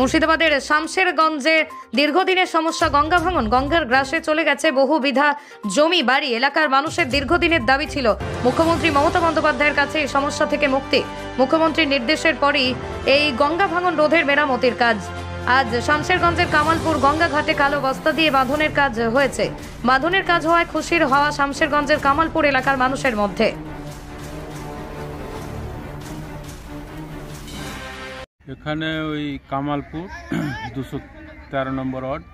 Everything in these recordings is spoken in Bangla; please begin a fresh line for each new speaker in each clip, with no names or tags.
মুর্শিদাবাদের শামশেরগঞ্জে দীর্ঘদিনের সমস্যা গঙ্গা ভাঙন। গঙ্গার গ্রাসে চলে গেছে বহুবিধা জমি বাড়ি। এলাকার মানুষের দীর্ঘদিনের দাবি ছিল মুখ্যমন্ত্রী মমতা বন্দ্যোপাধ্যায়ের কাছে এই সমস্যা থেকে মুক্তি। মুখ্যমন্ত্রীর নির্দেশের পরই এই গঙ্গা ভাঙন রোধের মেরামতির কাজ। আজ শামশেরগঞ্জের কামালপুর গঙ্গা ঘাটে কালো বস্তা দিয়ে বাঁধনের কাজ হয়েছে। বাঁধনের কাজ হওয়ায় খুশির হওয়া শামশেরগঞ্জের কামালপুর এলাকার মানুষের মধ্যে।
এখানে ওই কামালপুর 213 নম্বর ওয়ার্ড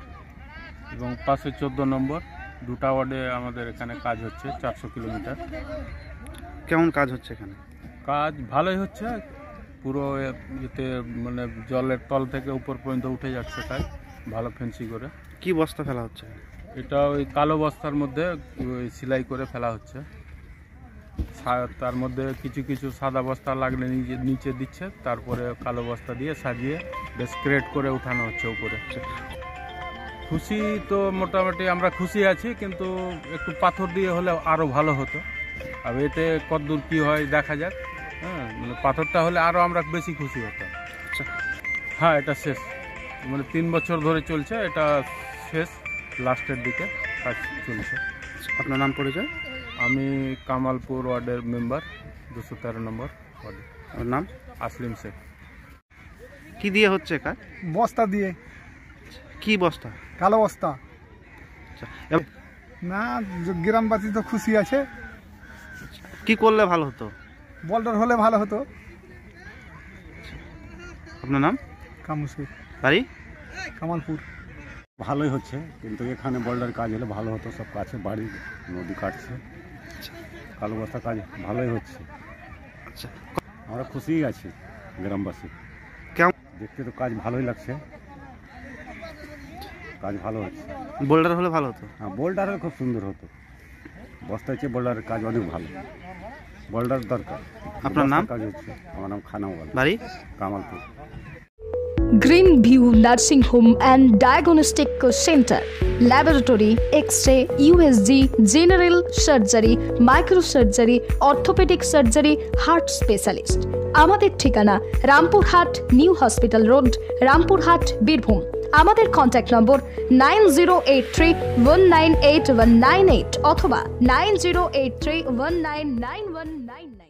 এবং পাশে 14 নম্বর দুটা ওয়ার্ডে আমাদের এখানে কাজ হচ্ছে 400 কিলোমিটার।
কেমন কাজ হচ্ছে এখানে?
কাজ ভালোই হচ্ছে, পুরো এতে মানে জলের তল থেকে উপর পর্যন্ত উঠে যাচ্ছে কাজ ভালো ফেন্সি করে।
কি বস্তা ফেলা হচ্ছে?
এটা ওই কালো বস্তার মধ্যে ওই সেলাই করে ফেলা হচ্ছে। তার মধ্যে কিছু কিছু সাদা বস্তা লাগলে নিচে দিচ্ছে, তারপরে কালো বস্তা দিয়ে সাজিয়ে বেশ ক্রেট করে উঠানো হচ্ছে উপরে। খুশি তো মোটামুটি আমরা খুশি আছি, কিন্তু একটু পাথর দিয়ে হলে আরও ভালো হতো। আর এতে কতদূর কী হয় দেখা যাক। হ্যাঁ, মানে পাথরটা হলে আরও আমরা বেশি খুশি হতাম। হ্যাঁ, এটা শেষ, মানে 3 বছর ধরে চলছে, এটা শেষ লাস্টের দিকে কাজ চলছে।
আপনার নাম পরিচয়?
আমি কামালপুর ওয়ার্ডের মেম্বার, 213 নম্বর ওয়ার্ডে।
আমার নাম
আসলিম শেখ।
কি দিয়ে হচ্ছে কাজ?
বস্তা দিয়ে।
কি বস্তা?
কালো বস্তা।
আচ্ছা,
না, গ্রামবাসী তো খুশি আছে।
কি করলে ভালো হতো?
বল্ডার হলে ভালো হতো।
আপনার নাম?
কামু শেখ,
বাড়ি
কামালপুর।
ভালোই হচ্ছে, কিন্তু এখানে বল্ডার কাজ হলে ভালো হতো। সব কাছে বাড়ি, নদী কাটছে, কালো বস্তা কাজ ভালোই হচ্ছে।
আচ্ছা,
আমরা খুশিই আছি গ্রামবাসী।
কেমন
দেখতে তো কাজ ভালোই লাগছে, কাজ ভালো হচ্ছে।
বোল্ডার হলে ভালো হতো?
হ্যাঁ, বোল্ডার হলে খুব সুন্দর হতো। বস্তার চেয়ে বোল্ডারের কাজ অনেক ভালো, বোল্ডার দরকার।
আপনার নাম?
কাজ হচ্ছে। আমার নাম খানাওয়াল,
বাড়ি
Kamalpur.
Green view nursing home and diagnostic centre, laboratory, X-ray, USG, general surgery, microsurgery, orthopaedic surgery, heart specialist. আমাদের ঠিকানা Rampurhat new hospital road, Rampurhat, Birbhum. আমাদের কন্ট্যাক্ট নম্বর 9083198198 অথবা 9083199199।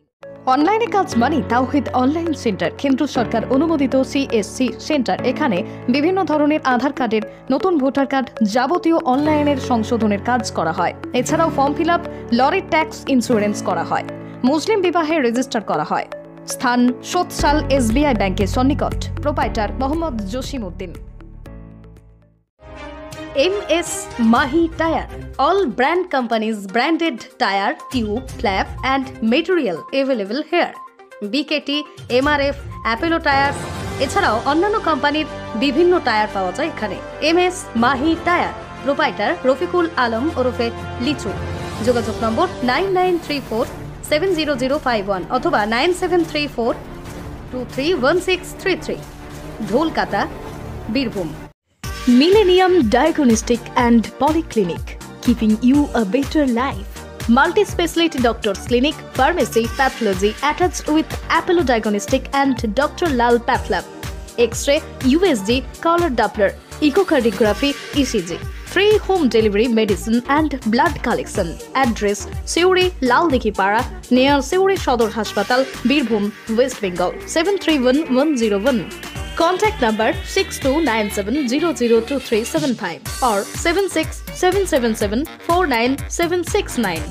অনলাইনে কাজ মানে তাওহিদ অনলাইন সেন্টার, কেন্দ্র সরকার অনুমোদিত CSC সেন্টার। এখানে বিভিন্ন ধরনের আধার কার্ডের, নতুন ভোটার কার্ড, যাবতীয় অনলাইনের সংশোধনের কাজ করা হয়। এছাড়াও ফর্ম ফিল আপ, লরির ট্যাক্স ইন্স্যুরেন্স করা হয়, মুসলিম বিবাহে রেজিস্টার করা হয়। স্থান সোৎসাল SBI ব্যাংকের সন্নিকট। Proprietor Mohammad Jasim Uddin. MS Mahi Tire, all brand companies branded tire, tube, flap and material available here. BKT, MRF, Apollo Tires এছাড়াও অন্যান্য কোম্পানির বিভিন্ন টায়ার পাওয়া যায় এখানে। MS Mahi Tire, proprietor Rafiqul Alam ওরফে লিচু। যোগাযোগ নম্বর 99347005 অথবা 9734231633, Dholkata, Birbhum. Millennium Diagnostic and Polyclinic, keeping you a better life. Multi-speciality doctors clinic, pharmacy, pathology attached with Apollo Diagnostic and Dr. Lal Path Lab. X-ray, USG, color Doppler, echocardiography, ECG. Free home delivery, medicine and blood collection. Address: Seuri, Laldikhipara, near Seuri Shodor Hospital, Birbhum, West Bengal, 731101. Contact number 6297002375 or 76777497669.